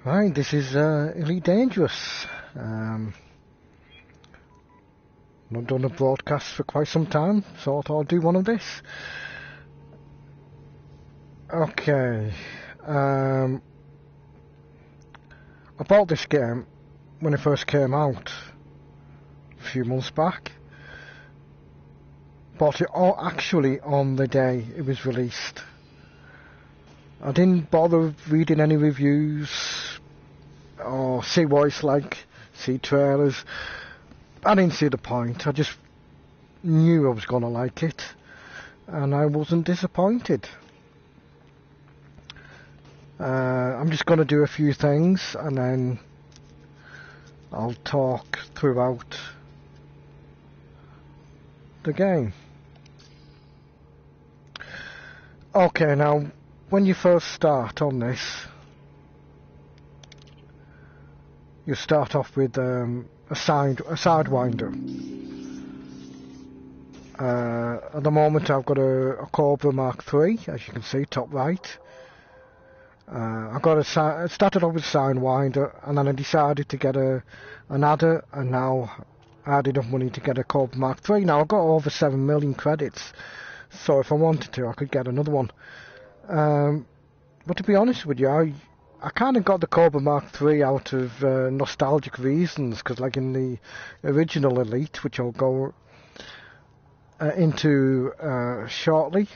Right, this is Elite Dangerous. Not done a broadcast for quite some time, so I thought I'd do one of this. Okay. I bought this game when it first came out a few months back. Bought it actually on the day it was released. I didn't bother reading any reviews or see what it's like, see trailers. I didn't see the point. I just knew I was going to like it, and I wasn't disappointed. I'm just going to do a few things and then I'll talk throughout the game. Okay, now when you first start on this, you start off with a sidewinder. At the moment I've got a Cobra Mark III, as you can see, top right. I started off with a sidewinder, and then I decided to get an adder, and now I added enough money to get a Cobra Mark III. Now I've got over 7 million credits, so if I wanted to I could get another one. But to be honest with you, I kind of got the Cobra Mark III out of nostalgic reasons, because like in the original Elite, which I'll go into shortly,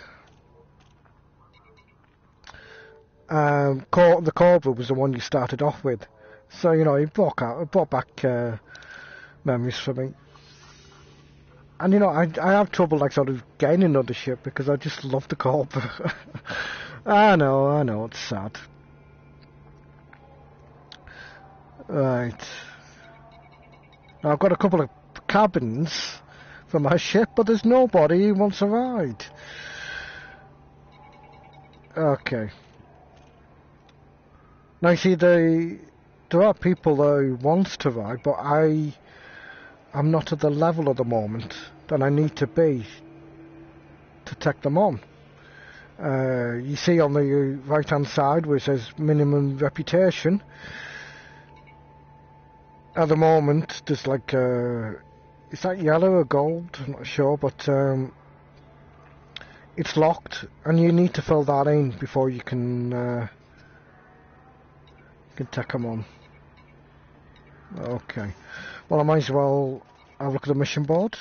the Cobra was the one you started off with, so you know it brought back memories for me. And you know I have trouble like sort of gaining another ship because I just love the Cobra. I know, it's sad. Right. Now I've got a couple of cabins for my ship, but there's nobody who wants a ride. Okay. Now you see, there are people who want to ride, but I'm not at the level at the moment that I need to be to take them on. You see on the right hand side where it says minimum reputation. At the moment, there's like is that yellow or gold? I'm not sure, but it's locked, and you need to fill that in before you can take them on. Okay. Well, I might as well have a look at the mission board.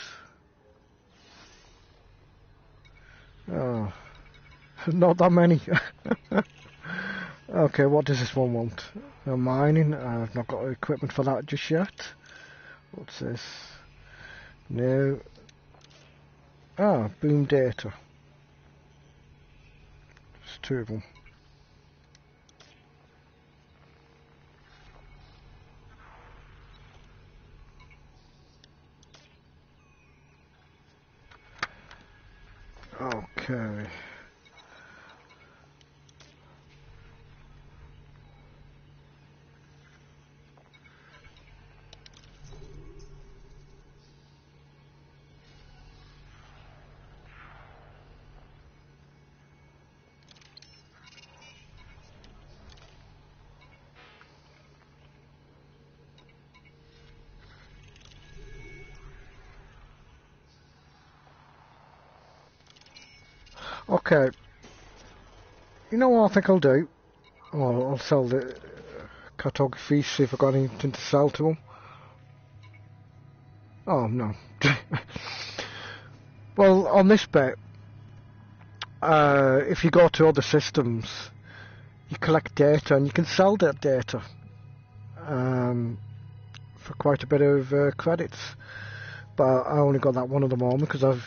Oh, not that many. Okay, what does this one want? Mining. I've not got equipment for that just yet. What's this? No. Boom data. There's two of them. Okay. Okay. You know what I think I'll do? Oh, I'll sell the cartography, see if I've got anything to sell to them. Oh, no. Well, on this bit, if you go to other systems, you collect data and you can sell that data for quite a bit of credits. But I only got that one at the moment because I've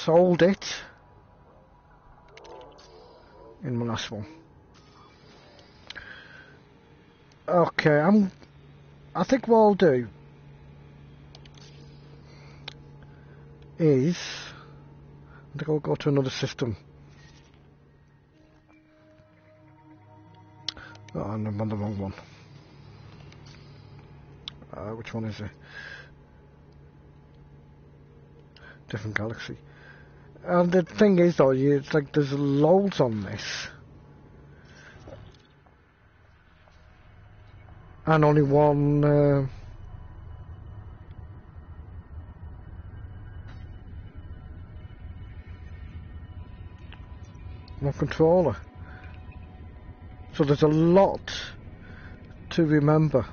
sold it in my last one. Okay, I think what I'll do is I think I'll go to another system. Oh, I'm on the wrong one. Which one is it? Different galaxy. The thing is though, it's like there's loads on this. and only one controller. So there's a lot to remember.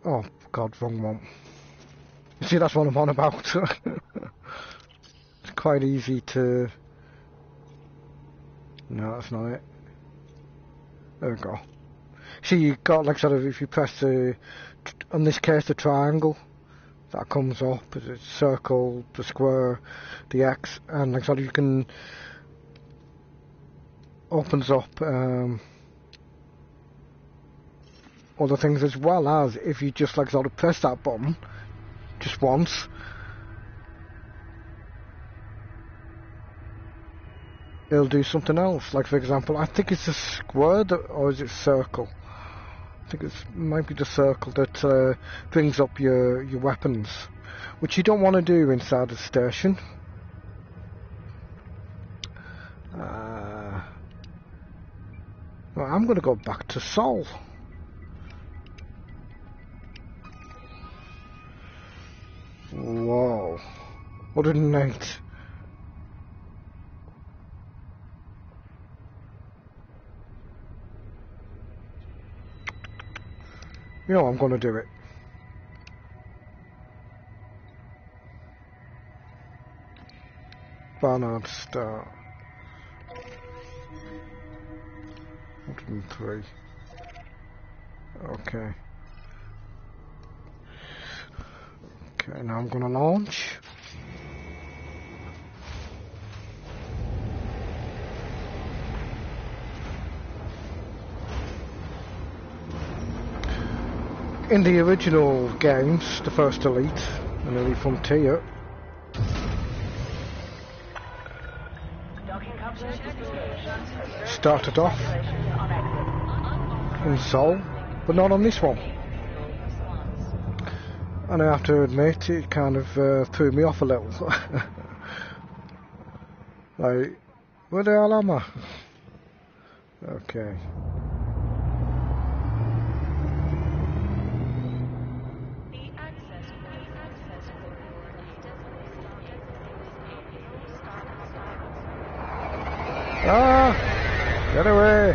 Oh God, wrong one. You see, that's what I'm on about. It's quite easy to... No, that's not it. There we go. See, you got like sort of, if you press the, in this case, the triangle, that comes up, the circle, the square, the X, and like sort of you can, opens up other things, as well as if you just like sort of press that button just once, it'll do something else. Like for example, I think it's a square or is it circle? I think it might be the circle that brings up your weapons, which you don't want to do inside the station. Well, I'm going to go back to Sol. Whoa, 108. You know I'm going to do it. Barnard start. 103. Okay. Okay, now I'm going to launch. In the original games, the first Elite and Elite Frontier, started off in Sol, but not on this one. And I have to admit, it kind of threw me off a little. Like, where the hell am I? Okay. Ah! Get away!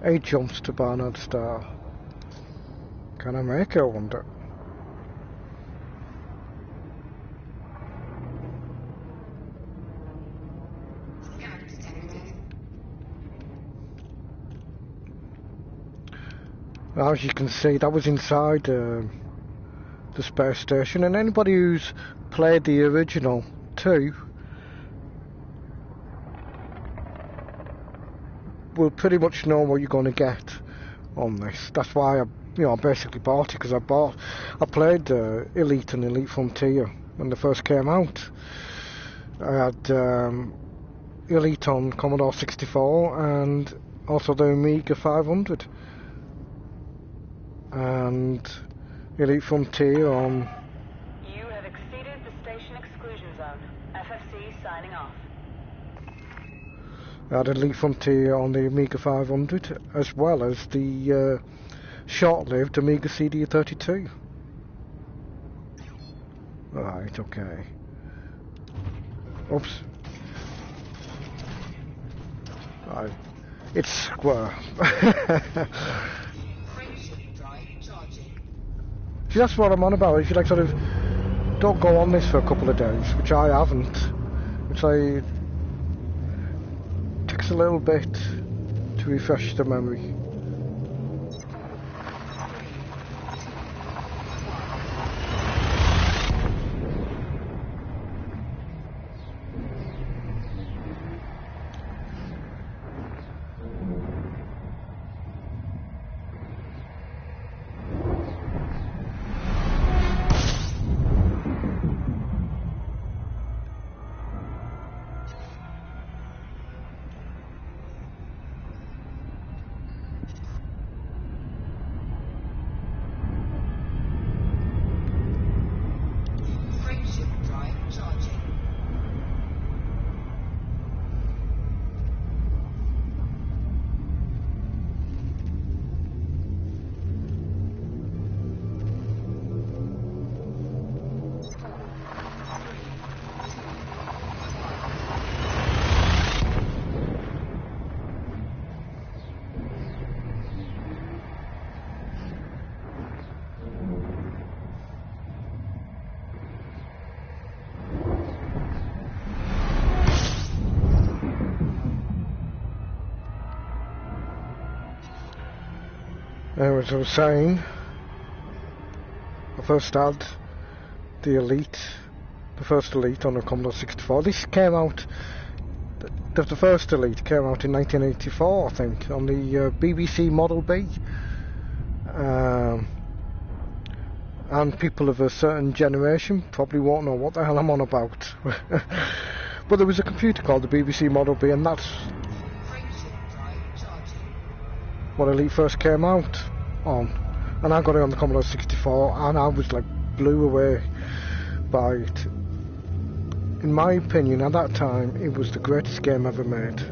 Eight jumps to Barnard Star. Can I make it, I wonder? As you can see, that was inside the space station, and anybody who's played the original too will pretty much know what you're going to get on this. That's why I basically bought it, because I played Elite and Elite Frontier when they first came out. I had Elite on Commodore 64 and also the Amiga 500. And Elite Frontier on... You have exceeded the station exclusion zone. FFC signing off. I had Elite Frontier on the Amiga 500, as well as the short-lived Amiga CD32. Right, okay. Oops. Right. It's square. See, that's what I'm on about. If you like sort of don't go on this for a couple of days, which I haven't, which takes a little bit to refresh the memory. As I was saying, I first had the first Elite on the Commodore 64. This came out, the first Elite came out in 1984, I think, on the BBC Model B. And people of a certain generation probably won't know what the hell I'm on about. But there was a computer called the BBC Model B, and that's what Elite first came out on. And I got it on the Commodore 64, and I was like blew away by it. In my opinion, at that time, it was the greatest game ever made.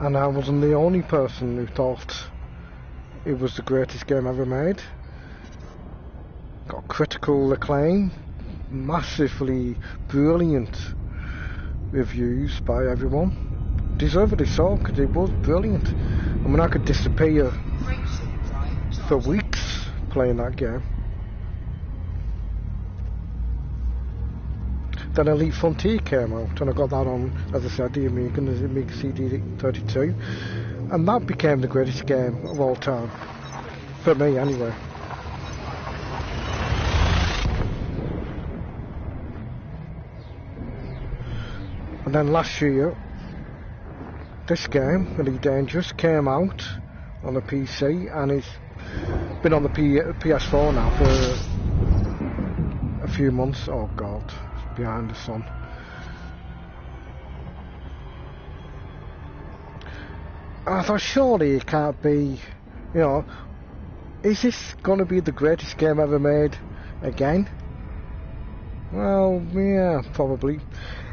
And I wasn't the only person who thought it was the greatest game ever made. Got critical acclaim, massively brilliant reviews by everyone. Deservedly so, because it was brilliant. I mean, I could disappear for weeks playing that game. Then Elite Frontier came out, and I got that on, as I said, the Amiga CD32, and that became the greatest game of all time, for me anyway. And then last year, this game, Elite Dangerous, came out on the PC, and it's been on the PS4 now for a few months. Oh God. Behind the sun. I thought, surely it can't be, you know, is this going to be the greatest game ever made again? Well, yeah, probably.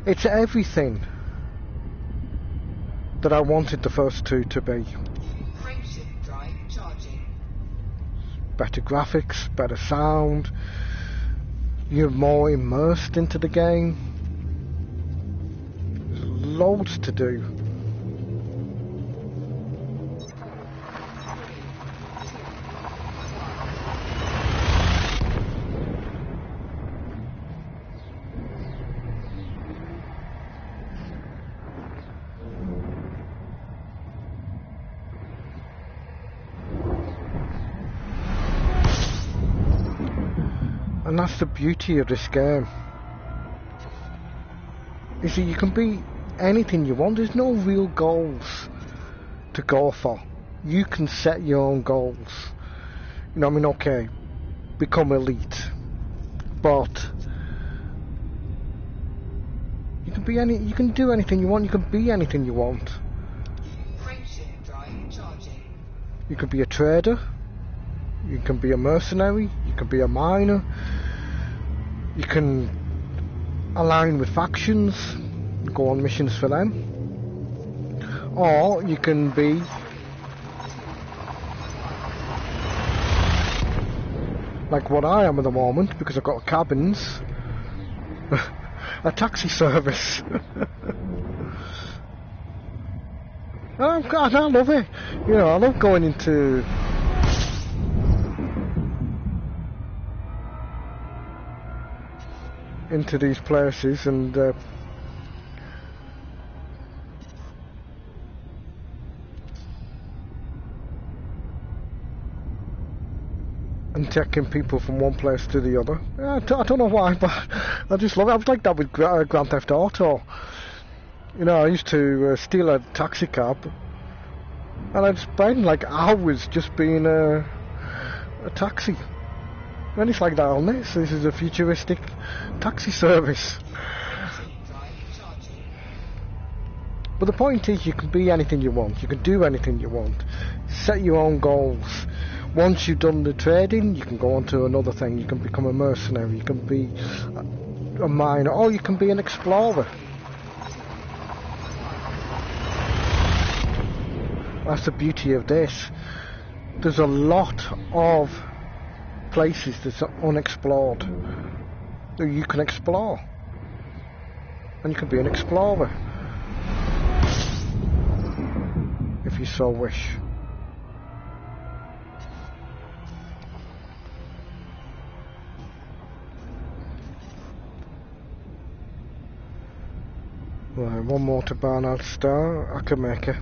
It's everything that I wanted the first two to be. Better graphics, better sound. You're more immersed into the game. There's loads to do. And that's the beauty of this game. You see, you can be anything you want. There's no real goals to go for. You can set your own goals. You know, I mean, okay, become elite, but you can be you can do anything you want. You can be anything you want. You can be a trader. You can be a mercenary. You can be a miner. You can align with factions, go on missions for them, or you can be like what I am at the moment, because I've got cabins, a taxi service. I love it. You know, I love going into these places and taking people from one place to the other. I don't know why, but I just love it. I was like that with Grand Theft Auto. You know, I used to steal a taxi cab, and I'd spend like hours just being a taxi. And it's like that on this. This is a futuristic taxi service. But the point is, you can be anything you want. You can do anything you want. Set your own goals. Once you've done the trading, you can go on to another thing. You can become a mercenary. You can be a miner, or you can be an explorer. That's the beauty of this. There's a lot of places that's unexplored that you can explore. and you can be an explorer if you so wish. Right, one more to Barnard Star. I can make it.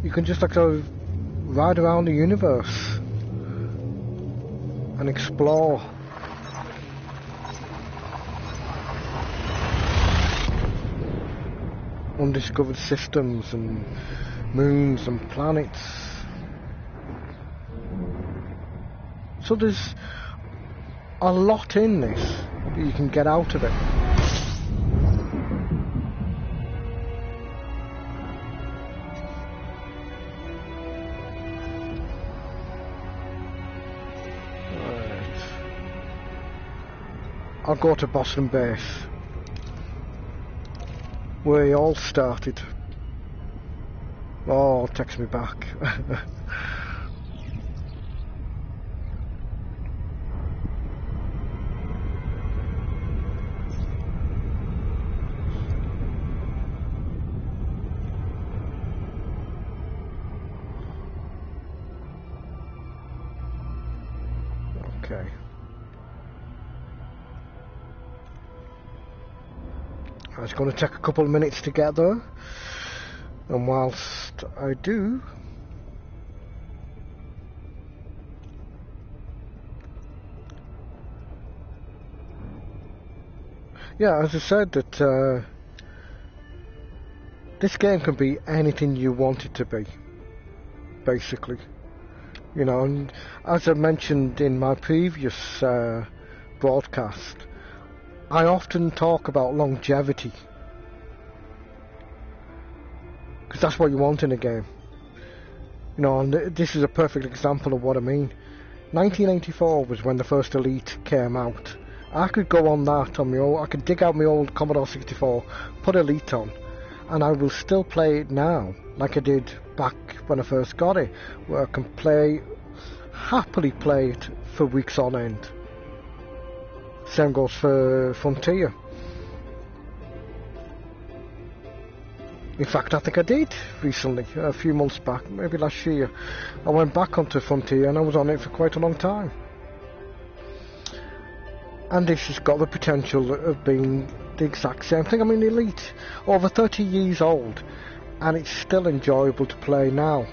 You can just like sort of ride around the universe and explore. Undiscovered systems and moons and planets. So there's a lot in this that you can get out of it. Right. I'll go to Boston Base, where it all started. Oh, text me back. Okay. It's going to take a couple of minutes to get there, and whilst I do, yeah, as I said, that this game can be anything you want it to be, basically. You know, and as I mentioned in my previous broadcast, I often talk about longevity, because that's what you want in a game. You know, and this is a perfect example of what I mean. 1984 was when the first Elite came out. I could go on that on my old, I could dig out my old Commodore 64, put Elite on, and I will still play it now, like I did back when I first got it, where I can happily play it for weeks on end. Same goes for Frontier. In fact, I think I did recently, a few months back, maybe last year. I went back onto Frontier and I was on it for quite a long time. And this has got the potential of being the exact same thing. I mean, Elite, over 30 years old, and it's still enjoyable to play now.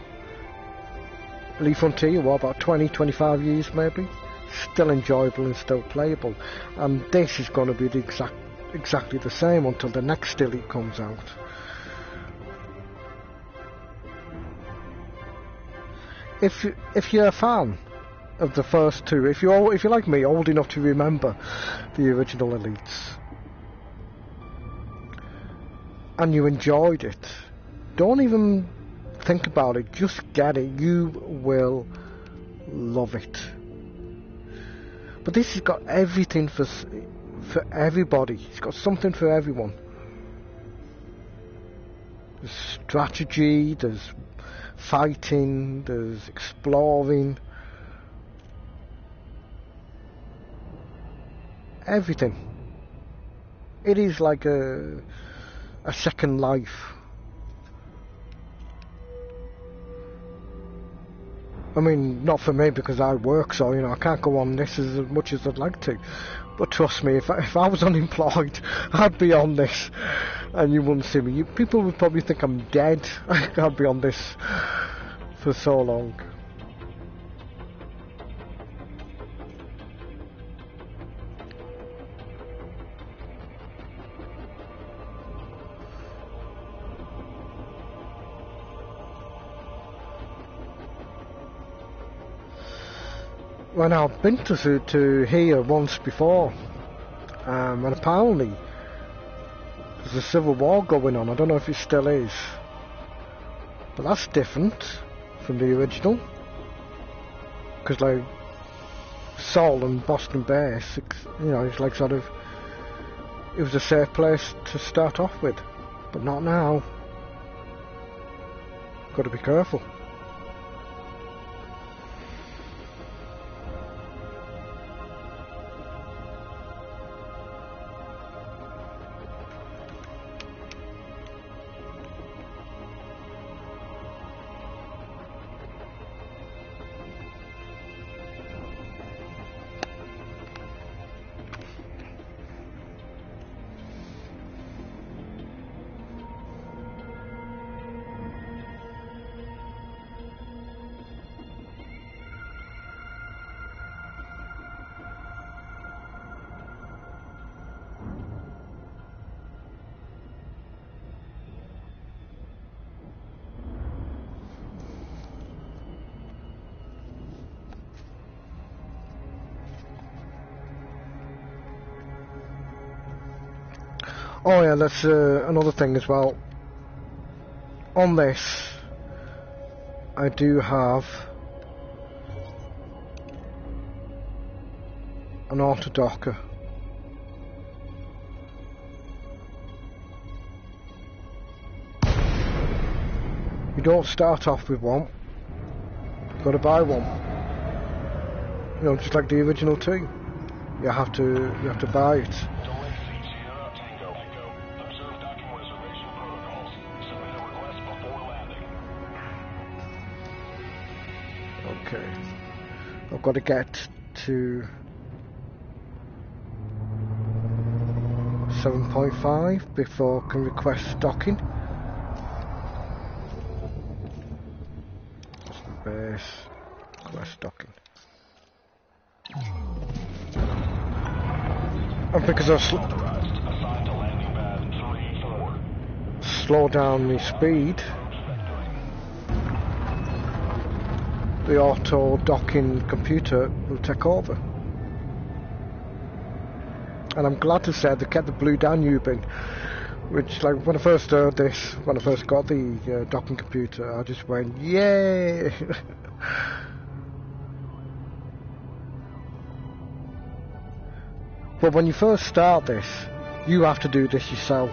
Elite Frontier, what, about 20, 25 years maybe? Still enjoyable and still playable, and this is going to be exactly the same until the next Elite comes out. If you're a fan of the first two, if you're like me, old enough to remember the original Elites, and you enjoyed it, don't even think about it, just get it. You will love it. But this has got everything for everybody. It's got something for everyone. There's strategy, there's fighting, there's exploring. Everything. It is like a second life. I mean, not for me because I work, so, you know, I can't go on this as much as I'd like to. But trust me, if I was unemployed, I'd be on this, and you wouldn't see me. People would probably think I'm dead. I'd be on this for so long. Well, now, I've been to here once before, and apparently there's a civil war going on. I don't know if it still is, but that's different from the original, because like Seoul and Boston Base, you know, it's like sort of it was a safe place to start off with, but not now. Got to be careful. Oh yeah, that's another thing as well. On this, I do have an auto docker. You don't start off with one. You've got to buy one. You know, just like the original two. You have to buy it. Okay, I've got to get to 7.5 before I can request docking. That's the base. Request docking. And because I've slow down my speed, the auto docking computer will take over. And I'm glad to say they kept the blue Danube in, which, like, when I first heard this, when I first got the docking computer, I just went, yay! But when you first start this, you have to do this yourself.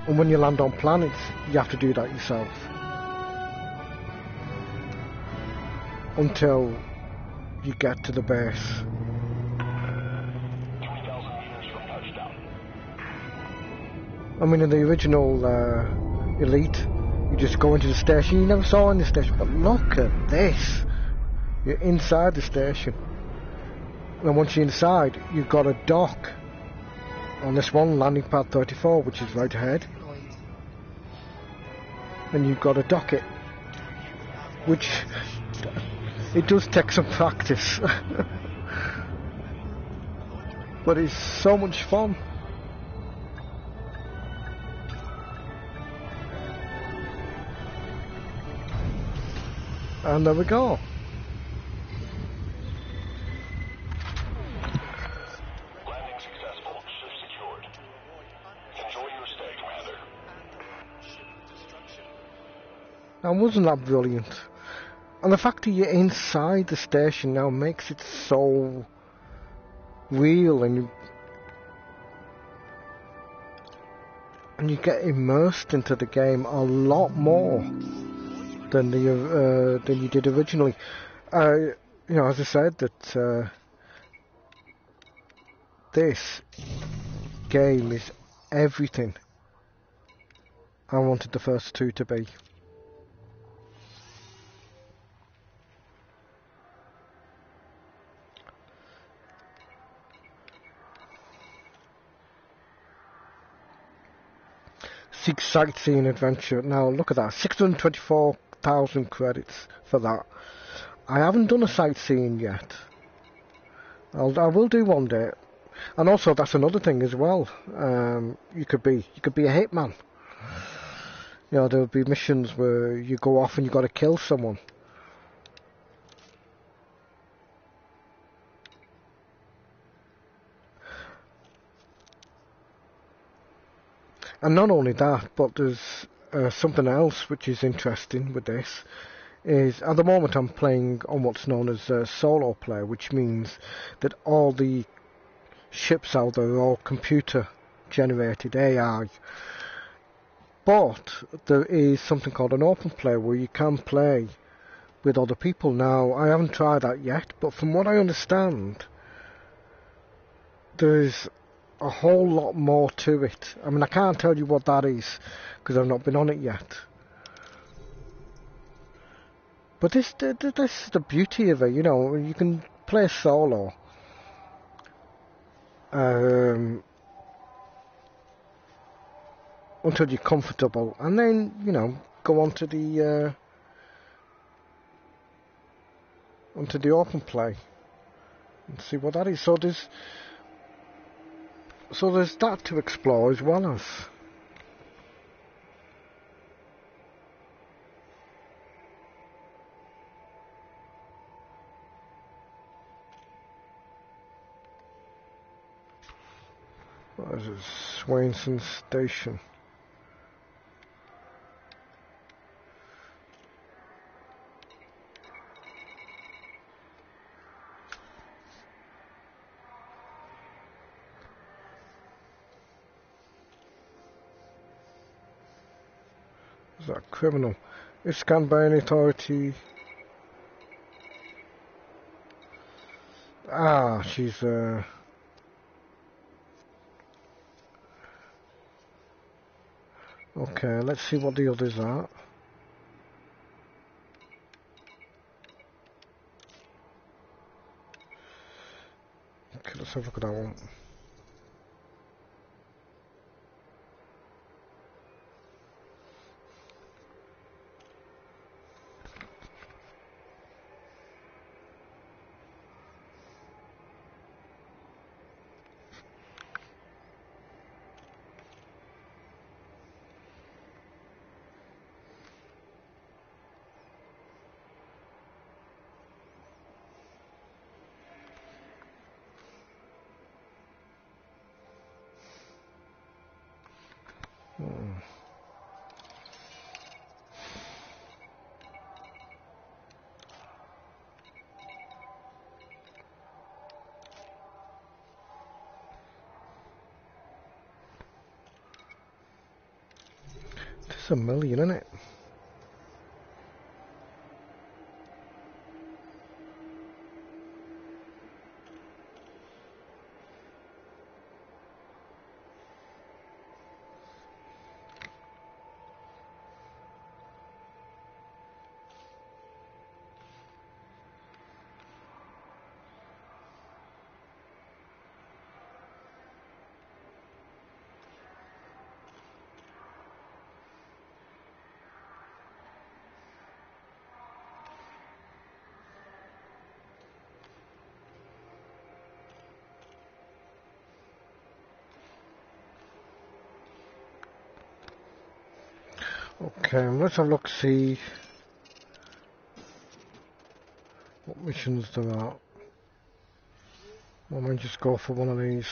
And when you land on planets, you have to do that yourself. Until you get to the base. I mean, in the original Elite, you just go into the station, you never saw in the station, but look at this. You're inside the station. And once you're inside, you've got a dock on this one, landing pad 34, which is right ahead. And you've got to dock it, which it does take some practice. But it's so much fun. And there we go. Landing successful. Ship secured. Enjoy your stay, Commander. Now, wasn't that brilliant? And the fact that you're inside the station now makes it so real, and you get immersed into the game a lot more than you did originally. You know, as I said, that this game is everything I wanted the first two to be. Six sightseeing adventure. Now look at that, 624,000 credits for that. I haven't done a sightseeing yet. I will do one day. And also, that's another thing as well. You could be a hitman. You know, there'll be missions where you go off and you got to kill someone. And not only that, but there's something else which is interesting with this, is at the moment I'm playing on what's known as solo play, which means that all the ships out there are all computer generated AI. But there is something called an open play where you can play with other people. Now, I haven't tried that yet, but from what I understand, there's a whole lot more to it. I mean, I can't tell you what that is because I've not been on it yet. But this is the beauty of it, you know. You can play solo. Until you're comfortable, and then, you know, go on to the onto the open play and see what that is. So there's that to explore as well as. What is it? Swainson Station. Is that criminal? If scanned by any authority. Ah, she's okay, let's see what the others are. Okay, let's have a look at that one. It's a million, isn't it? Okay, let's have a look, see what missions there are. I might just go for one of these.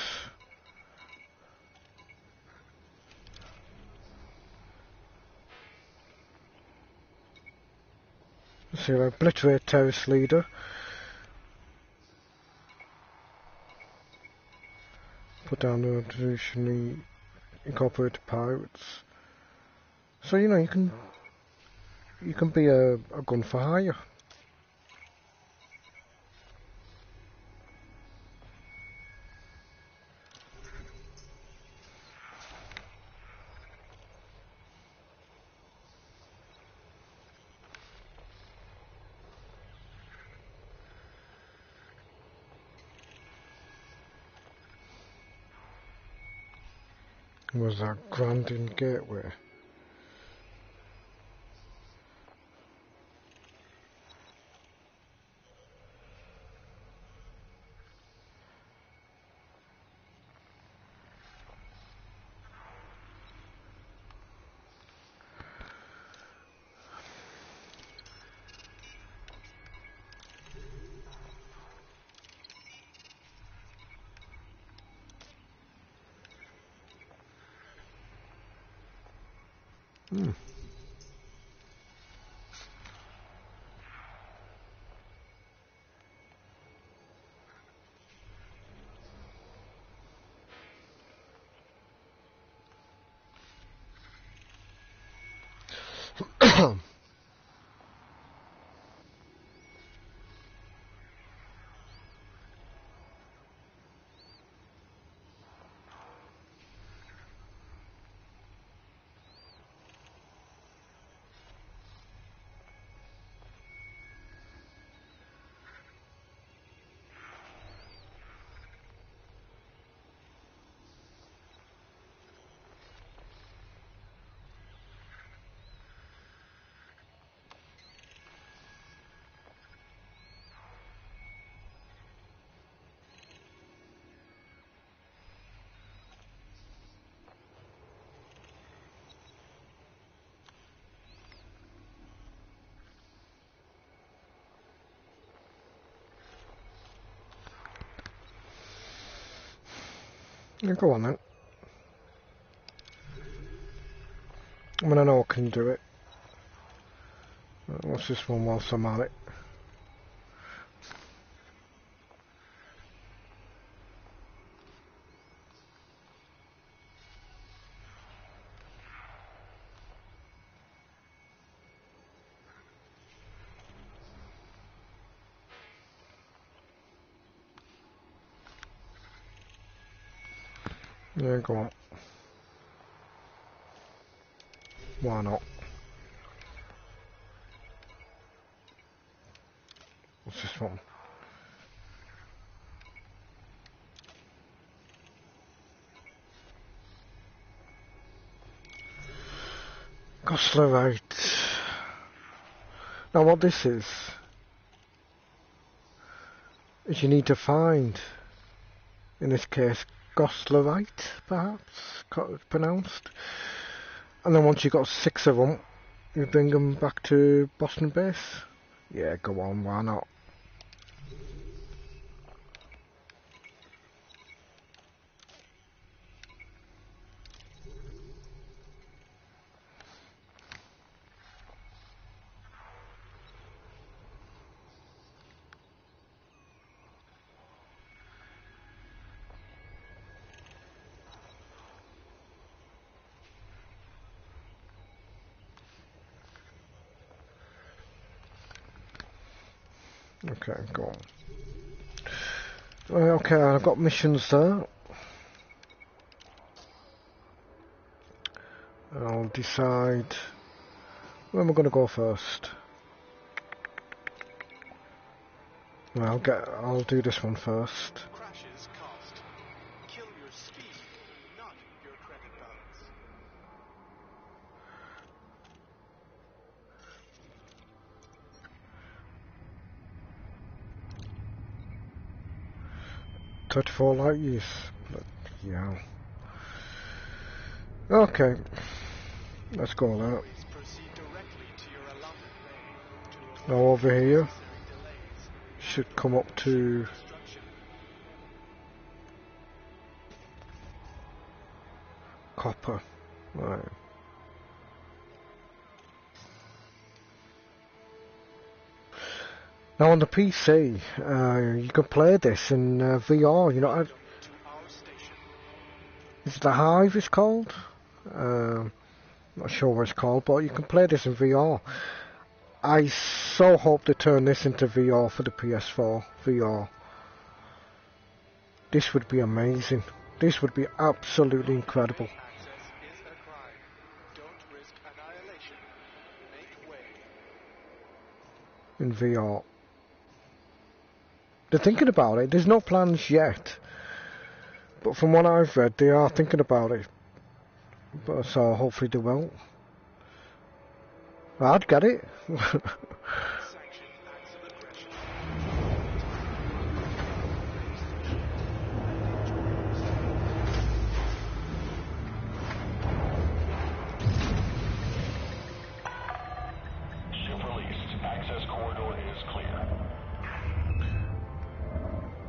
Let's see, obliterate terrorist leader. Put down the traditionally incorporated pirates. So, you know, you can be a gun for hire. Was that Grandin Gateway? Yeah, go on then. I mean, I know I can do it. What's this one whilst I'm at it? Yeah, go on. Why not? What's this one? Goslerite. Now what this is you need to find, in this case, Goslerite, perhaps, pronounced. And then once you've got 6 of them, you bring them back to Boston base. Yeah, go on, why not? Okay, go on. Okay, I've got missions there. I'll decide where am I going to go first. Well, I'll do this one first. Crashes cost. Kill your speed, not your credit balance. $34 light years. Yeah. Okay. Let's go there. Please proceed directly to your allotted bay. Now over here should come up to copper. Right. Now on the PC, you can play this in VR. You know, is it the Hive? It's called. Not sure what it's called, but you can play this in VR. I so hope they turn this into VR for the PS4 VR. This would be amazing. This would be absolutely incredible. In VR. They're thinking about it. There's no plans yet. But from what I've read, they are thinking about it. But so hopefully they will. I'd get it.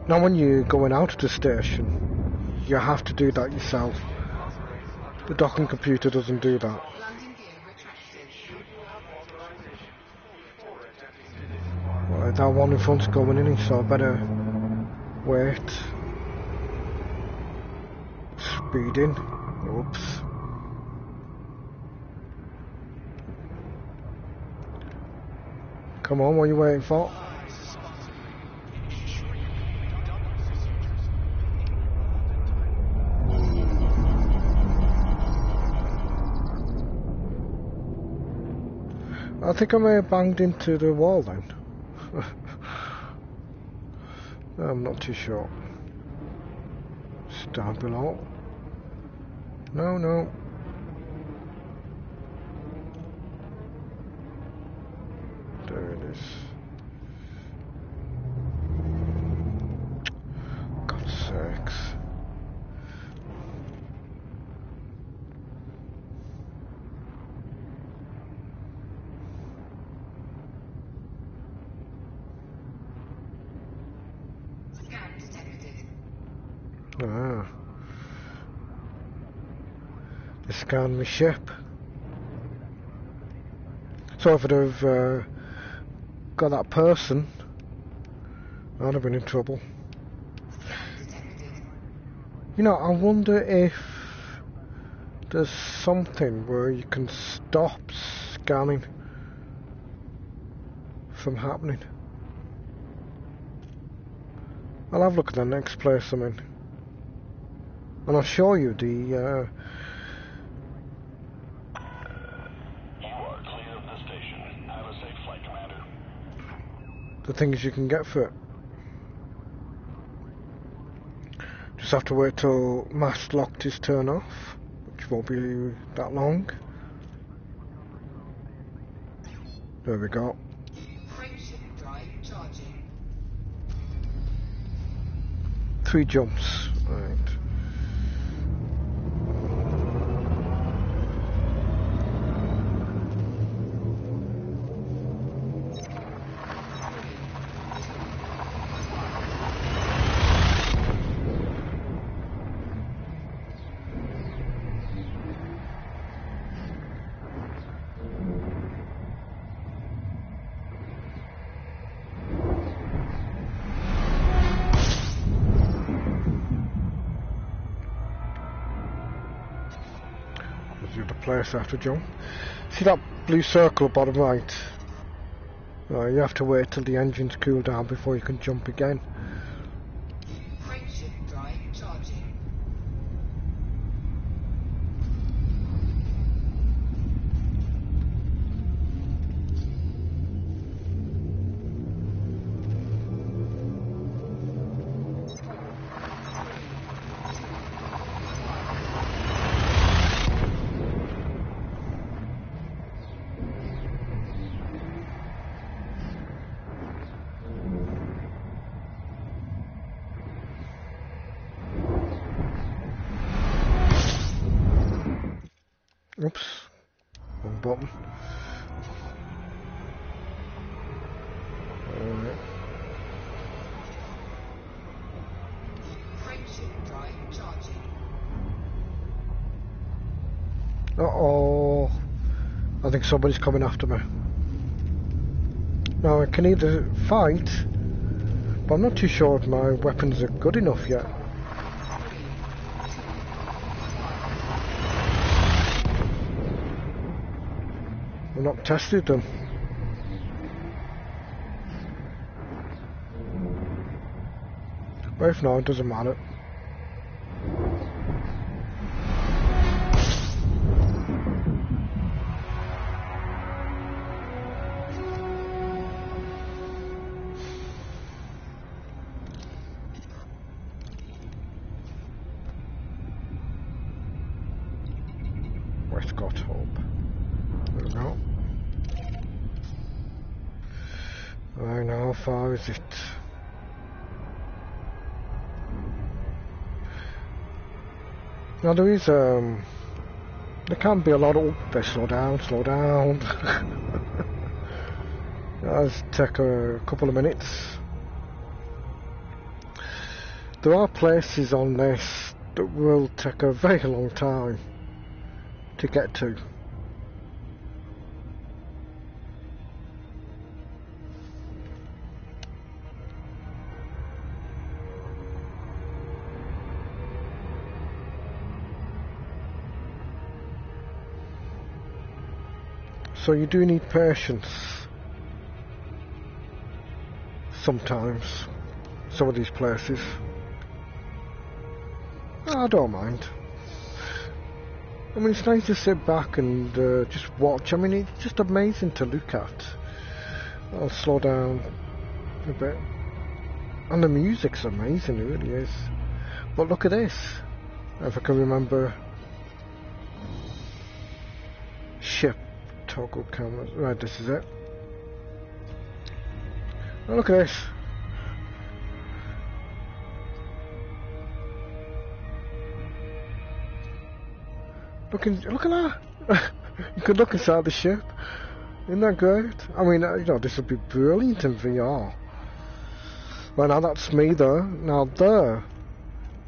Now when you're going out of the station, you have to do that yourself. The docking computer doesn't do that. Right, that one in front's going in, so I better wait. Speeding. Oops. Come on, what are you waiting for? I think I may have banged into the wall then. I'm not too sure. It's down below. No, no. There it is. God's sakes. Ah. They scanned my ship. So if I'd have got that person, I'd have been in trouble. You know, I wonder if there's something where you can stop scanning from happening. I'll have a look at the next place I'm in. And I'll show you the You are clear of the station. Have a safe flight, Commander. the things you can get for it. Just have to wait till mast locked is turned off, which won't be that long. There we go. Frameshift drive charging. 3 jumps. Right. The other place I have to jump. See that blue circle bottom right? You have to wait till the engines cool down before you can jump again. Frameshift drive charging. Oops. Wrong button. Alright. Frameshift drive charging. Uh-oh. I think somebody's coming after me. Now I can either fight, but I'm not too sure if my weapons are good enough yet. I've not tested them. But if not, it doesn't matter. Westcott Hope. There we go. Right, now how far is it? Now there is there can be a lot of slow down. That'll take a couple of minutes. There are places on this that will take a very long time to get to. So you do need patience. sometimes. Some of these places. I don't mind. I mean, it's nice to sit back and just watch. I mean, it's just amazing to look at. I'll slow down a bit. And the music's amazing, it really is. But look at this. If I can remember. Ship toggle cameras. Right, this is it. Oh, look at this. Look at that. You can look inside the ship. Isn't that great? I mean, you know, this would be brilliant in VR. Well, now that's me though. Now there,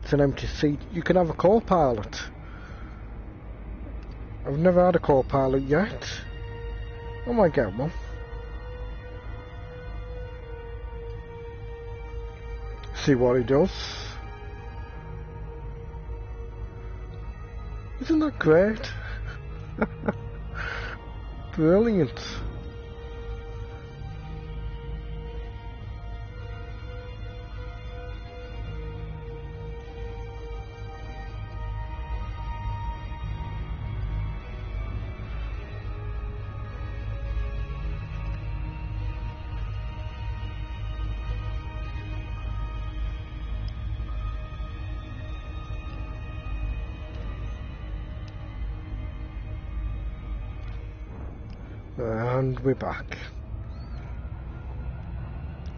it's an empty seat. You can have a co-pilot. I've never had a co-pilot yet. I might get one. See what he does. Isn't that great? Brilliant. And we're back.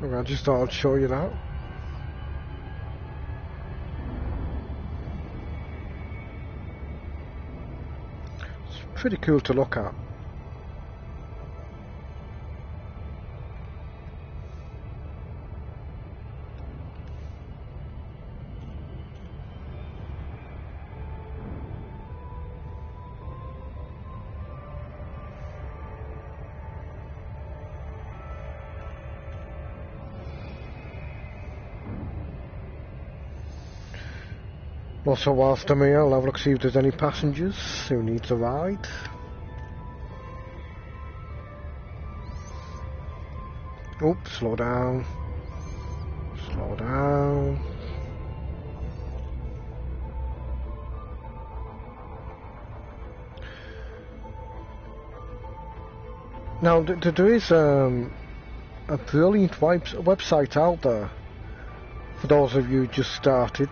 I just thought I'd show you that. It's pretty cool to look at. Also, whilst I'm here, I'll have a look, see if there's any passengers who needs a ride. Oops, slow down. Slow down. Now, there is a brilliant website out there for those of you who just started.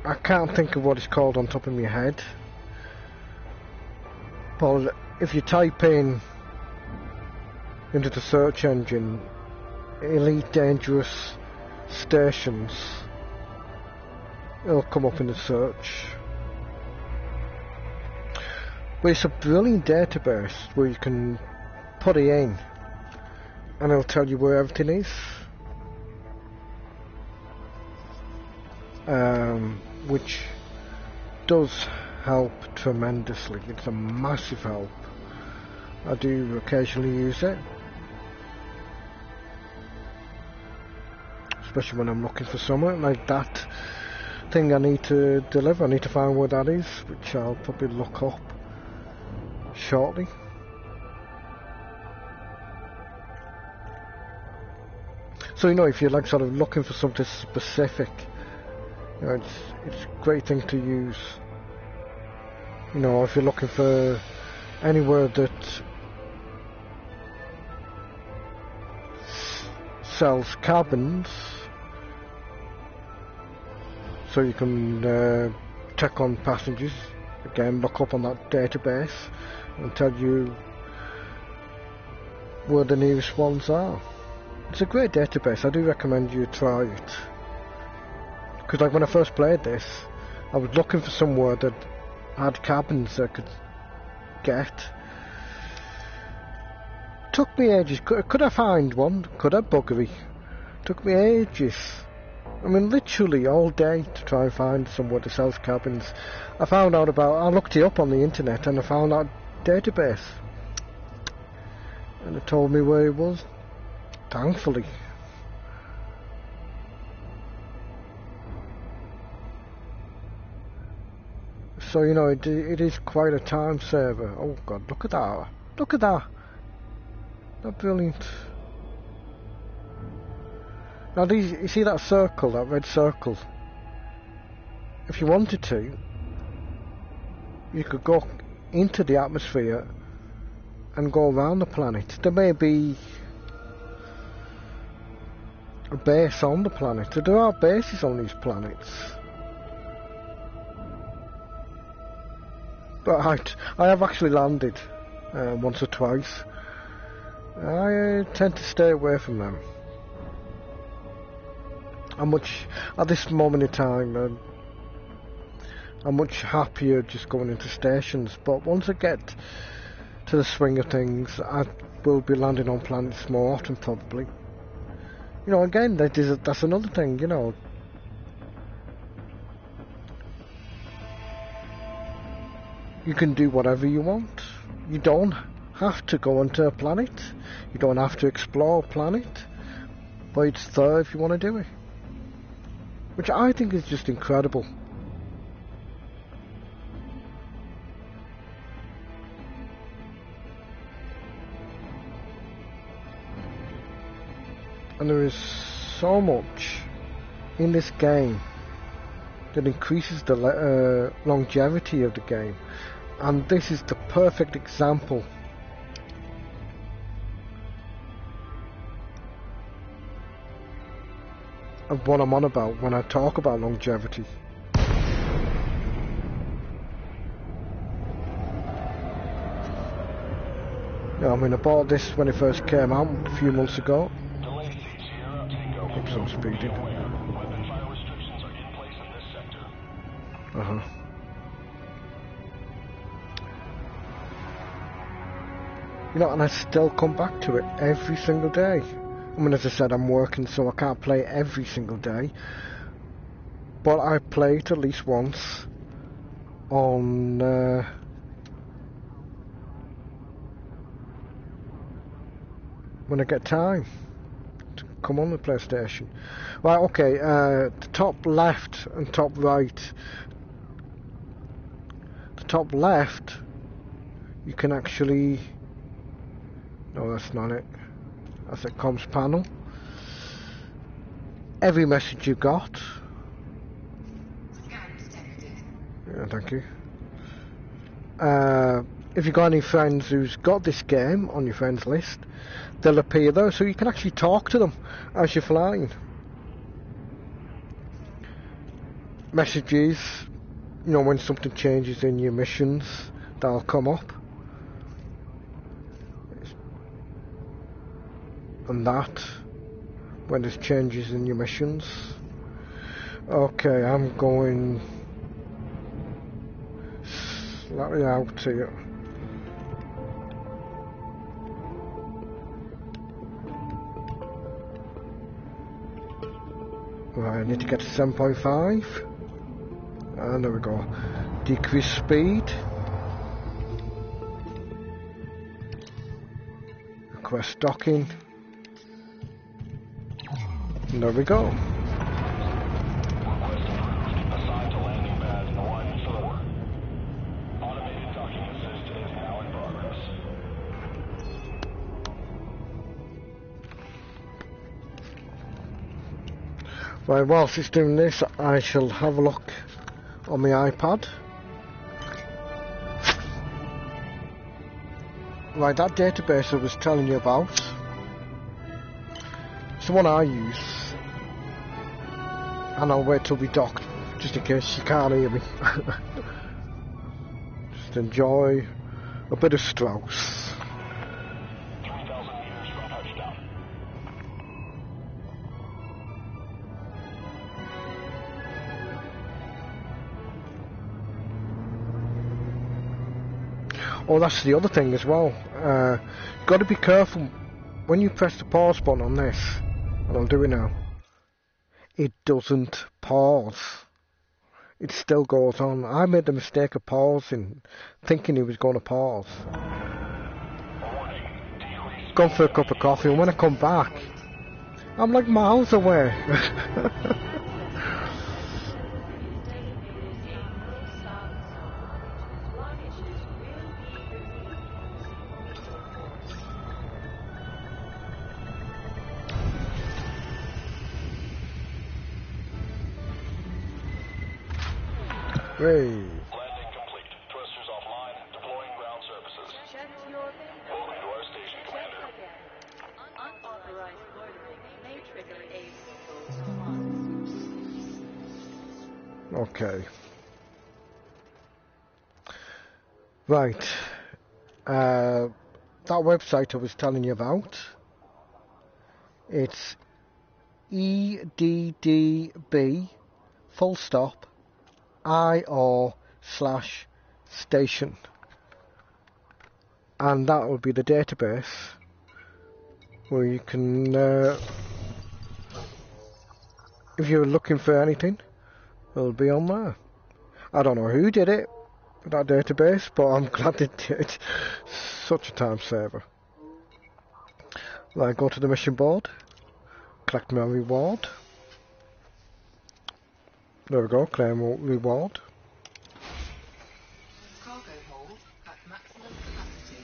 I can't think of what it's called on top of my head. But if you type in into the search engine Elite Dangerous Stations, it'll come up in the search. But it's a brilliant database where you can put it in and it'll tell you where everything is. Which does help tremendously. It's a massive help. I do occasionally use it, especially when I'm looking for something like that thing I need to deliver. I need to find where that is, which I'll probably look up shortly. So, you know, if you're like sort of looking for something specific, you know, it's a great thing to use. You know, if you're looking for anywhere that sells cabins, so you can check on passengers. Again, look up on that database and tell you where the nearest ones are. It's a great database. I do recommend you try it. Because like when I first played this, I was looking for somewhere that had cabins I could get. Took me ages. Could I find one? Could I buggery? Took me ages. I mean, literally all day to try and find somewhere that sells cabins. I looked it up on the internet and I found that database. And it told me where it was. Thankfully. So, you know, it is quite a time saver. Oh God, look at that. Look at that. Not brilliant. Now these, you see that circle, that red circle? If you wanted to, you could go into the atmosphere and go around the planet. There may be a base on the planet. There are bases on these planets. But I have actually landed once or twice. I tend to stay away from them. At this moment in time, I'm much happier just going into stations, but once I get to the swing of things, I will be landing on planets more often, probably. You know, again, that's another thing, you know. You can do whatever you want. You don't have to go onto a planet. You don't have to explore a planet. But it's there if you want to do it. Which I think is just incredible. And there is so much in this game that increases the longevity of the game. And this is the perfect example of what I'm on about when I talk about longevity. Yeah, I mean, I bought this when it first came out a few months ago. Oops, I'm speeding. You know, and I still come back to it every single day. I mean, as I said, I'm working, so I can't play every single day. But I play it at least once on when I get time to come on the PlayStation. Right, okay, the top left and top right. The top left, you can actually... No, that's not it. That's a comms panel. Every message you got. Scan detected. Yeah, thank you. If you've got any friends who's got this game on your friends list, they'll appear there, so you can actually talk to them as you're flying. Messages, you know, when something changes in your missions, that'll come up. And that, when there's changes in your missions. Okay, I'm going slightly out here. Right, I need to get to 7.5. And there we go. Decrease speed. Request docking. And there we go. Request approved. Assigned to landing pad 1-4. Automated docking assist is now in progress. Right, whilst it's doing this, I shall have a look on my iPad. Right, that database I was telling you about, it's the one I use. And I'll wait till we dock, just in case you can't hear me. Just enjoy a bit of Strauss. 3,000 meters from touchdown. Oh, that's the other thing as well. Got to be careful when you press the pause button on this, and I'll do it now. It doesn't pause. It still goes on. I made the mistake of pausing, thinking it was going to pause. Gone for a cup of coffee, and when I come back, I'm like miles away. Hey. Landing complete. Thrusters offline. Deploying ground services. Check your Welcome to our station, Commander. unauthorized loitering may trigger a Okay. Right. That website I was telling you about, it's EDDB full stop IR/station, and that will be the database where you can, if you're looking for anything, it'll be on there. I don't know who did it, that database, but I'm glad they did. Such a time saver. Right, go to the mission board, collect my reward. There we go, claim reward. Cargo hold at maximum capacity.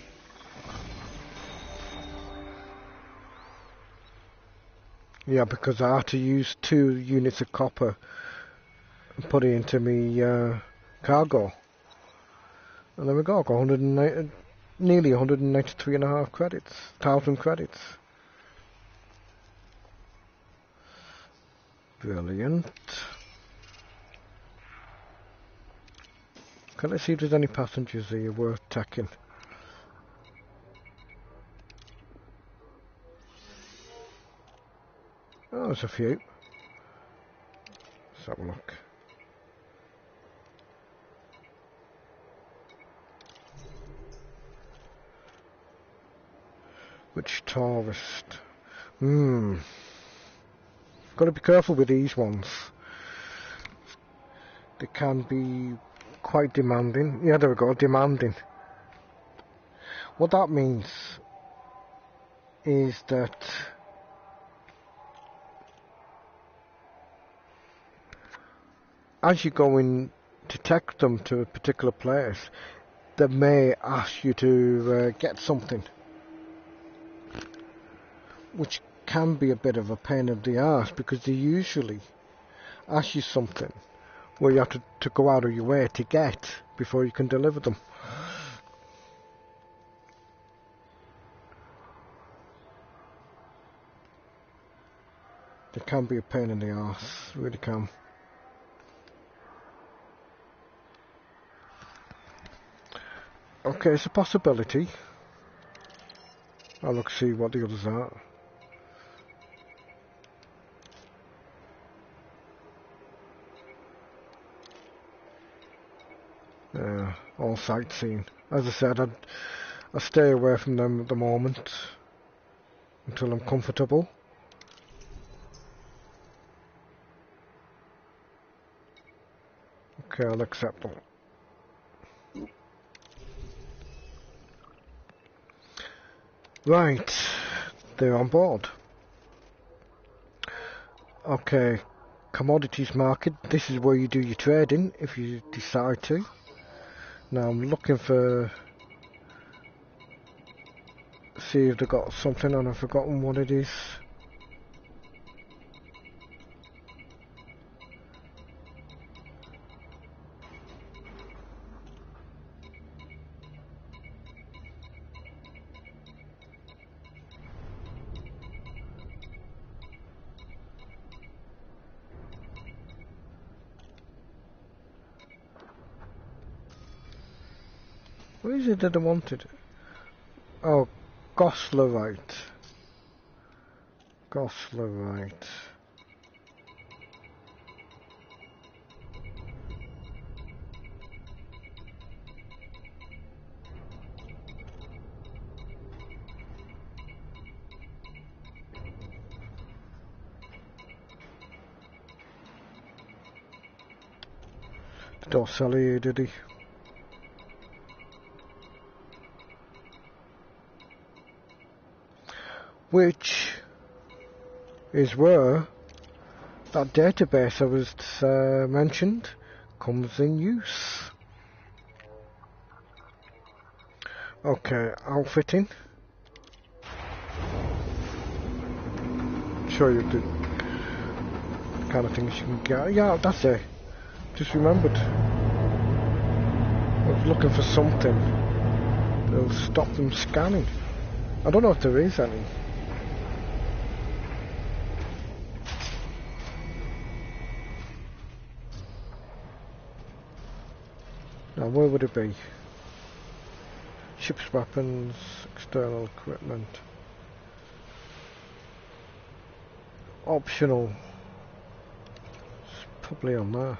Yeah, because I had to use 2 units of copper and put it into me cargo. And there we go, got 190, nearly 193.5 credits, 1,000 credits. Brilliant. Okay, let's see if there's any passengers here worth taking. Oh, there's a few. Let's have a look. Which tourist? Got to be careful with these ones. They can be quite demanding. Yeah, there we go, demanding. What that means is that as you go in to take them to a particular place, they may ask you to get something, which can be a bit of a pain in the arse, because they usually ask you something where you have to go out of your way to get before you can deliver them. They can be a pain in the arse, really can. Okay, it's a possibility. I'll look see what the others are. All sightseeing. As I said, I stay away from them at the moment until I'm comfortable. Okay, I'll accept them. Right, they're on board. Okay, commodities market. This is where you do your trading if you decide to. Now I'm looking for, see if they got something and I've forgotten what it is. What is it that I wanted? Oh, Goslerite. Goslerite. Don't sell here, did he? Which is where that database I was mentioned comes in use. Okay, outfitting. Show you the kind of things you can get. Yeah, that's it. Just remembered. I was looking for something that'll stop them scanning. I don't know if there is any. Now where would it be? Ship's weapons, external equipment. Optional. It's probably on there.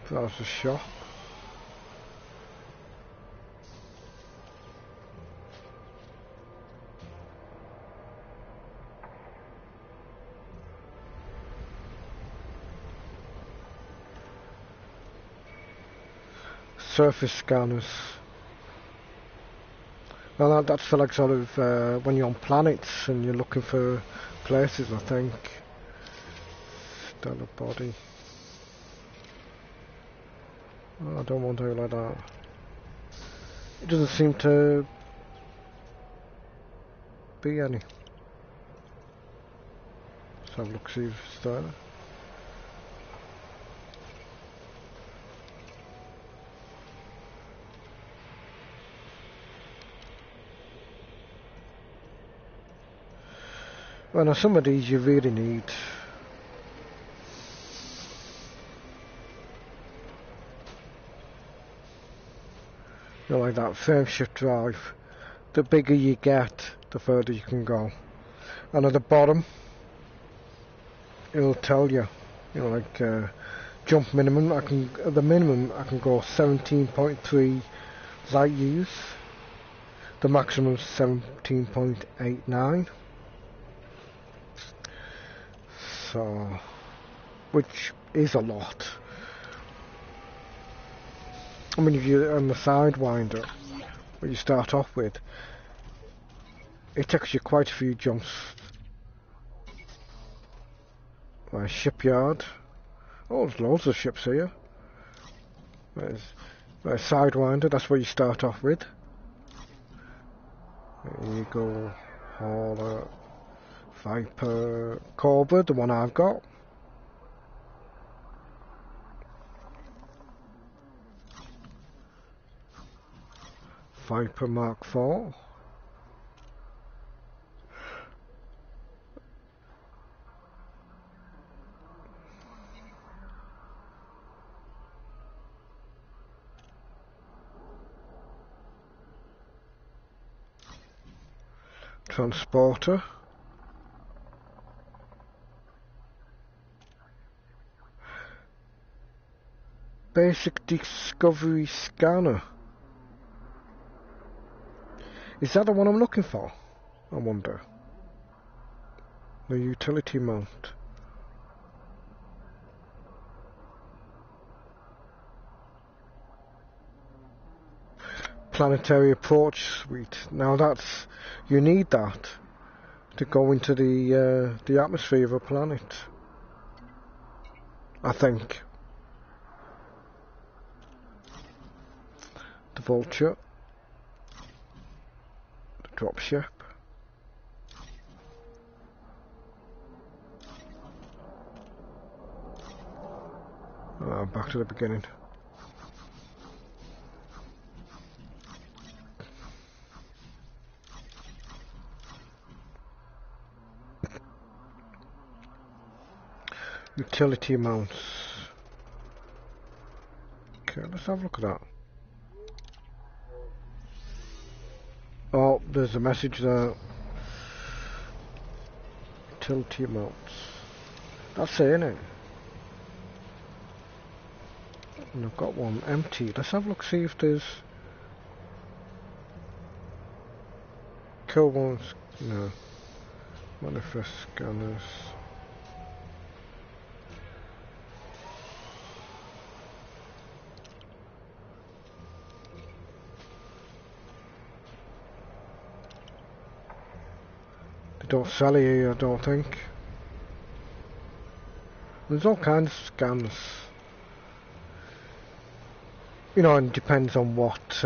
Browse the shop. Surface scanners. Well, that's for like sort of when you're on planets and you're looking for places, I think. Standard body. Oh, I don't want to do it like that. It doesn't seem to be any. Let's have a look, see if it's there. Well, now some of these you really need. You know, like that frame shift drive. The bigger you get, the further you can go. And at the bottom, it'll tell you. You know, like jump minimum. At the minimum, I can go 17.3 light years. The maximum is 17.89. So, which is a lot. I mean, if you're on the Sidewinder, what you start off with, it takes you quite a few jumps. Right, shipyard. Oh, there's loads of ships here. There's Sidewinder, that's where you start off with. There you go, hauler. Viper Cobra, the one I've got. Viper Mark IV. Transporter. Basic discovery scanner. Is that the one I'm looking for? I wonder. The utility mount. Planetary approach suite. Now that's, you need that to go into the atmosphere of a planet, I think. The Vulture, the dropship, back to the beginning. Utility mounts. Okay, let's have a look at that. Oh, there's a message there. Utility mounts. That's it, innit? And I've got one empty. Let's have a look, see if there's... Kill ones. No. Manifest scanners. Don't sell here, I don't think. There's all kinds of scans. You know, and it depends on what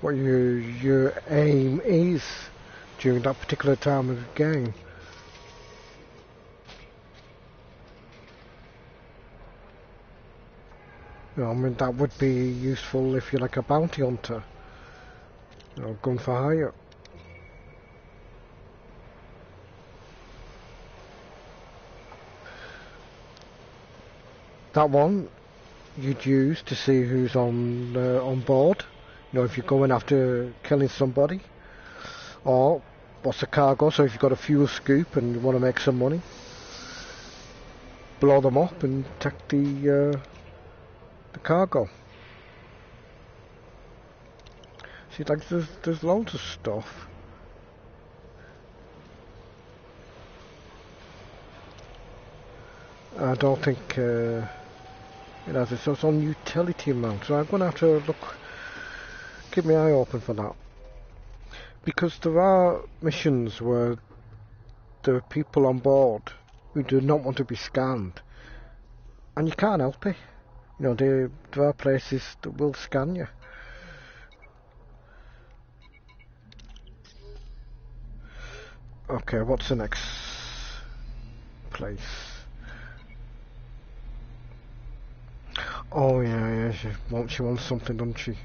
your aim is during that particular time of the game. You know, I mean, that would be useful if you're like a bounty hunter. You know, gun for hire. That one you'd use to see who's on board. You know, if you're going after killing somebody, or what's the cargo. So if you've got a fuel scoop and you want to make some money, blow them up and take the cargo. See, like there's loads of stuff. I don't think it has. It's on utility mount, so I'm going to have to look, keep my eye open for that. Because there are missions where there are people on board who do not want to be scanned, and you can't help it. You know, there are places that will scan you. Okay, what's the next place? Oh yeah, she wants something, doesn't she?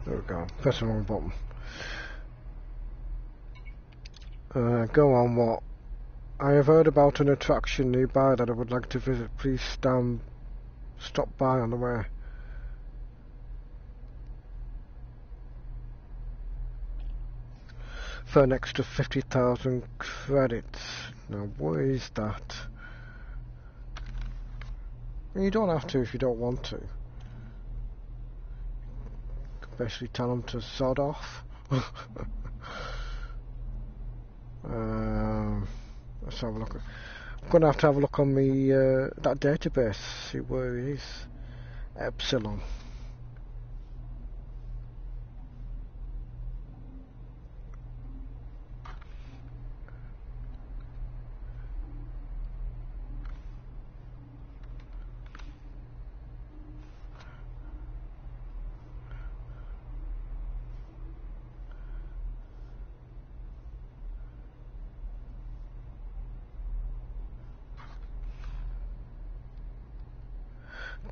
There we go. Press the wrong button. Go on, what? I have heard about an attraction nearby that I would like to visit. Please stop by on the way. For an extra 50,000 credits. Now, what is that? You don't have to if you don't want to. You can basically tell them to sod off. Let's have a look. I'm going to have a look on the that database, see where it is. Epsilon.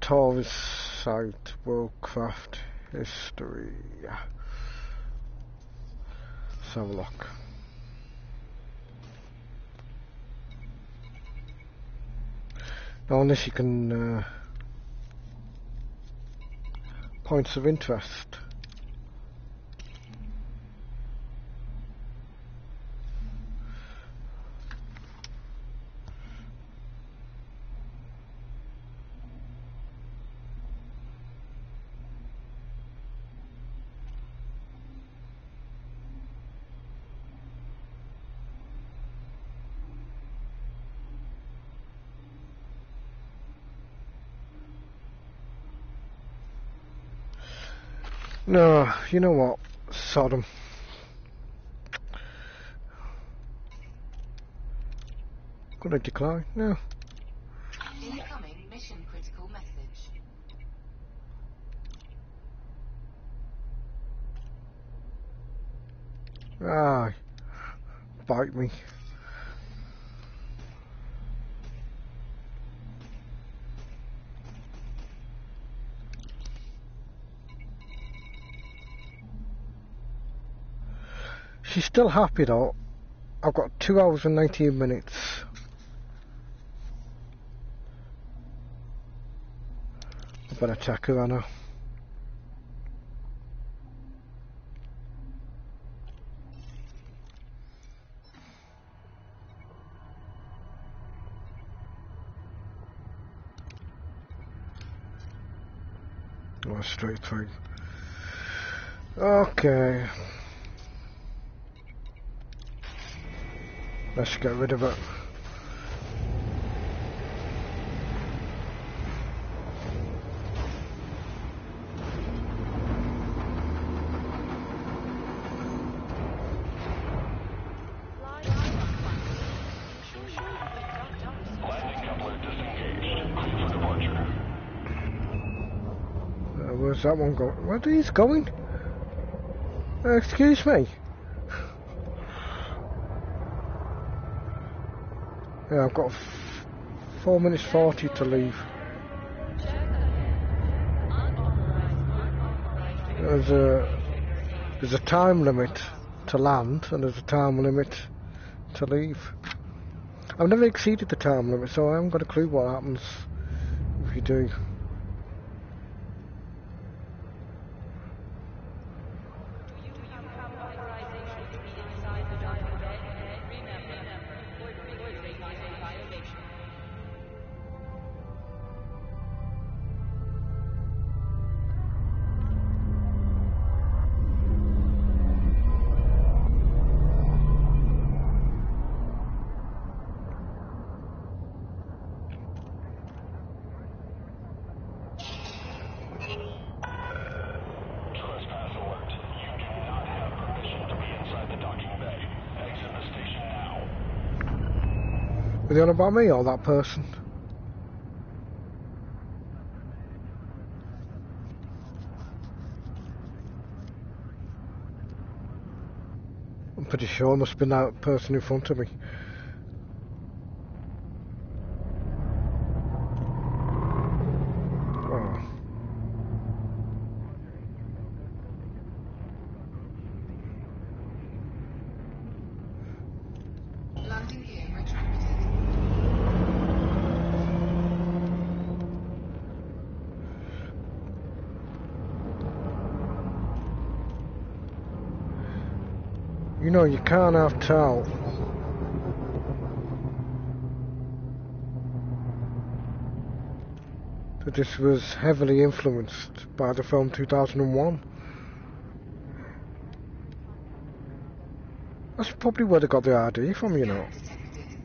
Tourist site, Worldcraft history. Let's have a look. Now, unless you can points of interest. No, you know what? Sodom. Gonna decline? No. Incoming mission critical message. Ah, bite me. She's still happy though. I've got 2 hours and 19 minutes. I better check her, Anna. Oh, straight through. Okay. Let's get rid of it. Landing coupler disengaged. Clear for departure. Where's that one going? Where is he going? Excuse me. Yeah, I've got 4 minutes 40 to leave. There's a time limit to land and there's a time limit to leave. I've never exceeded the time limit, so I haven't got a clue what happens if you do. Trespass alert. You do not have permission to be inside the docking bay. Exit the station now. Are they on about me or that person? I'm pretty sure it must have been that person in front of me. Oh. Landing gear retracted. You know, you can't have tell. That this was heavily influenced by the film 2001. That's probably where they got the idea from, you know. Detected.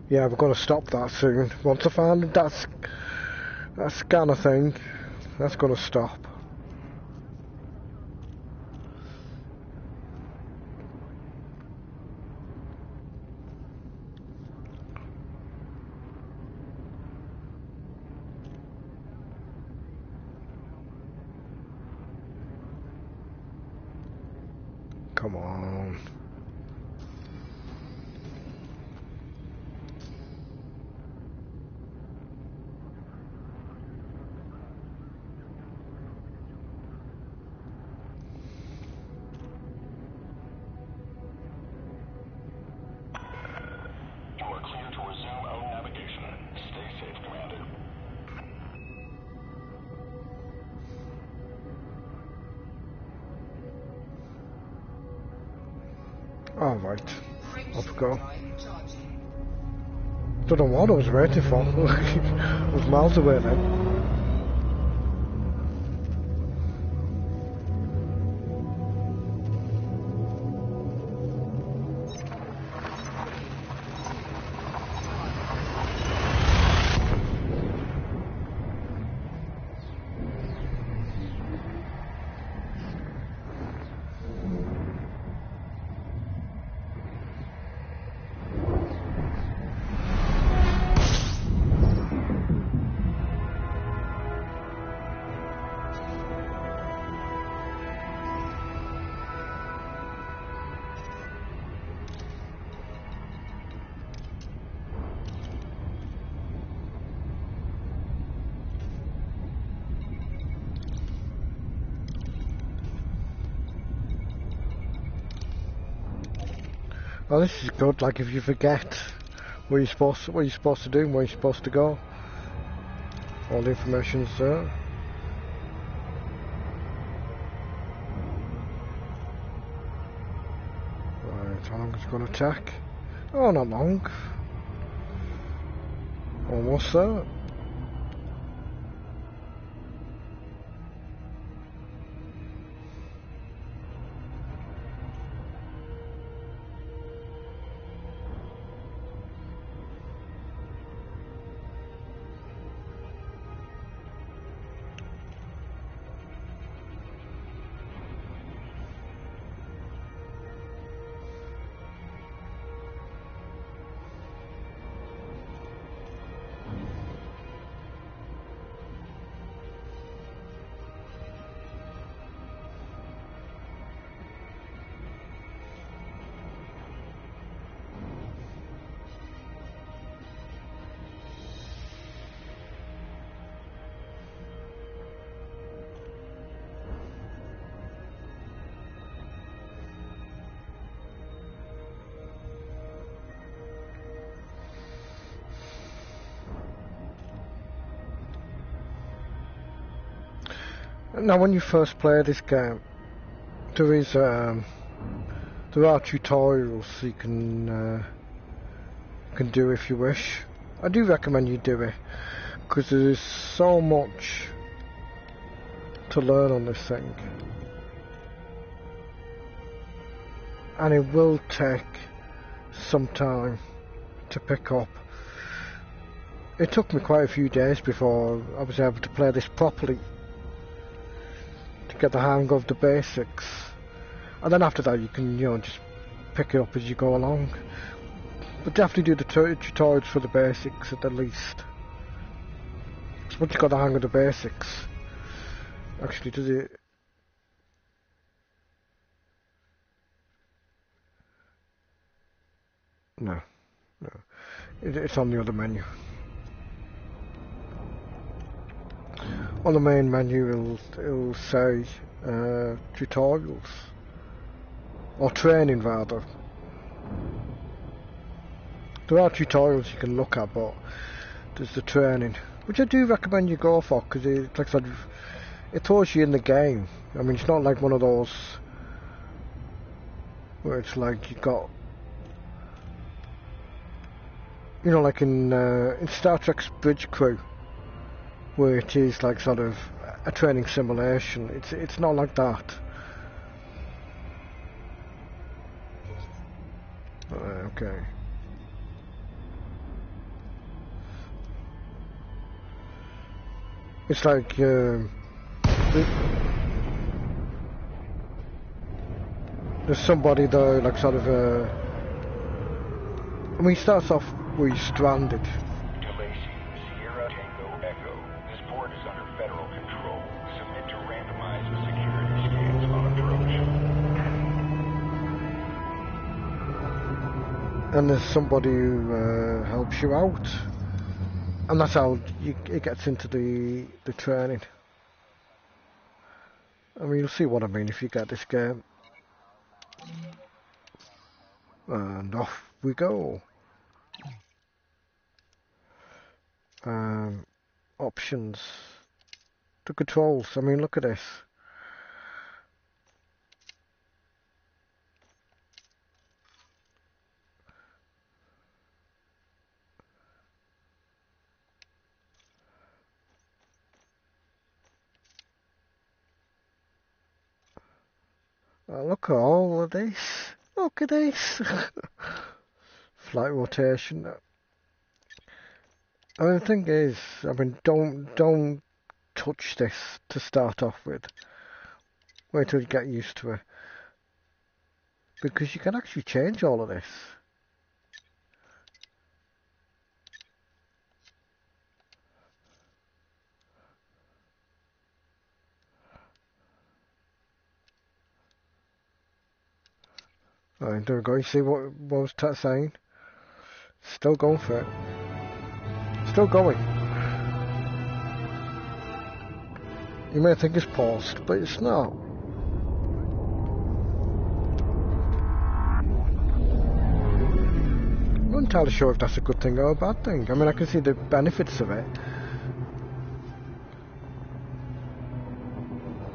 Yeah, we're going to stop that soon. Once I find that scanner thing, that's going to stop. Come on. You are clear to resume own navigation. Stay safe, Commander. Alright. Off we go. Drive charging. Don't know what I was waiting for. I was miles away then. Well, this is good. Like if you forget what you're supposed to do and where you're supposed to go, all the information's there. Right, how long is it going to take? Oh, not long. Almost there. Now, when you first play this game, there is there are tutorials you can do if you wish. I do recommend you do it because there is so much to learn on this thing, and it will take some time to pick up. It took me quite a few days before I was able to play this properly, to get the hang of the basics, and then after that you can, just pick it up as you go along. But definitely do the tutorials for the basics at the least. Once you got the hang of the basics, actually does it. No. It's on the other menu. On the main menu it'll say tutorials, or training rather. There are tutorials you can look at, but there's the training, which I do recommend you go for, because it's like sort of, it throws you in the game. I mean, it's not like one of those where it's like you got, like in Star Trek's Bridge Crew, where it is like sort of a training simulation. It's not like that. Okay. It's like there's somebody there, like sort of I mean, he starts off where he's stranded. Lacey, Sierra Tango Echo. This port is under federal control. Submit to randomized security scans on approach. And there's somebody who helps you out, and that's how it gets into the training. I mean, you'll see what I mean if you get this game. And off we go. Options. The controls. I mean, look at this. Look at all of this. Look at this. Flight rotation. I mean, the thing is, I mean, don't touch this to start off with. Wait till you get used to it, because you can actually change all of this. Alright, there we go. You see what was that saying? Still going for it. Still going. You may think it's paused, but it's not. I'm not entirely sure if that's a good thing or a bad thing. I mean, I can see the benefits of it.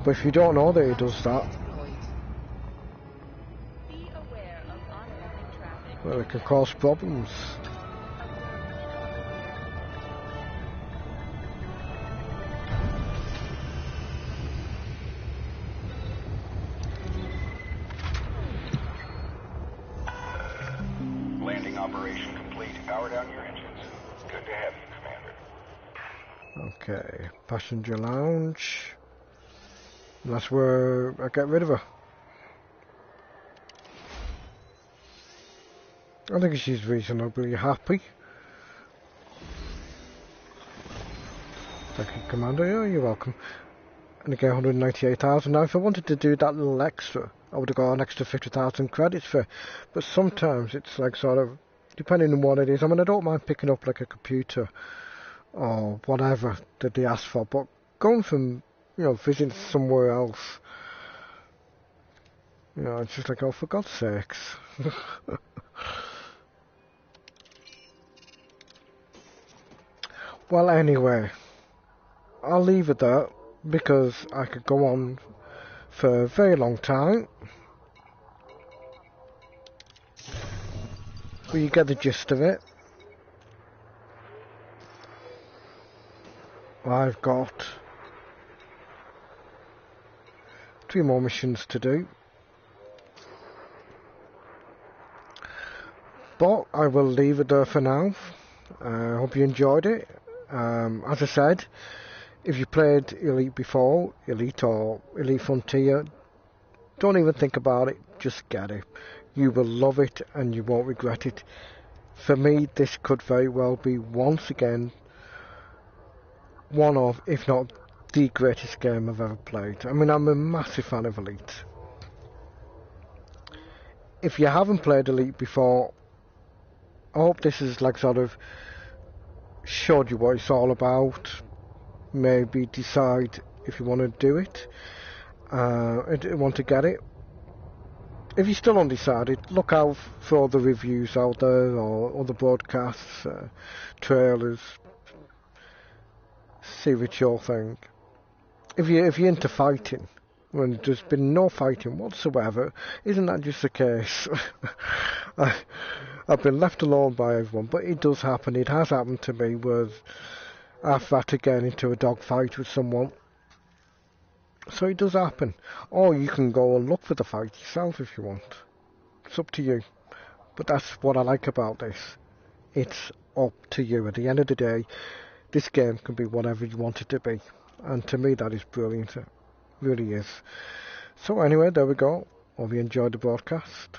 But if you don't know that it does that, Be aware of oncoming traffic. well, it can cause problems. Landing operation complete. Power down your engines. Good to have you, Commander. Okay, passenger lounge. And that's where I get rid of her. I think she's reasonably happy. Thank you, Commander. Yeah, you're welcome. And again, 198,000. Now, if I wanted to do that little extra, I would have got an extra 50,000 credits for it. But sometimes it's like sort of, depending on what it is. I mean, I don't mind picking up like a computer or whatever that they ask for, but going from, visiting somewhere else, it's just like, oh, for God's sakes. Well, anyway, I'll leave it there. because I could go on for a very long time. But you get the gist of it. I've got 3 more missions to do. But I will leave it there for now. I hope you enjoyed it. As I said, if you played Elite before, Elite or Elite Frontier, don't even think about it, just get it. You will love it and you won't regret it. For me, this could very well be once again one of, if not the greatest game I've ever played. I mean, I'm a massive fan of Elite. If you haven't played Elite before, I hope this is like sort of showed you what it's all about. Maybe decide if you want to do it, want to get it. If you're still undecided, look out for all the reviews out there or other broadcasts, trailers. See what you think. If you're into fighting, when there's been no fighting whatsoever, isn't that just the case? I've been left alone by everyone, but it does happen. It has happened to me where I've had to get into a dogfight with someone. So it does happen. Or you can go and look for the fight yourself if you want. It's up to you. But that's what I like about this. It's up to you. At the end of the day, this game can be whatever you want it to be. And to me that is brilliant. It really is. So anyway, there we go. Hope you enjoyed the broadcast.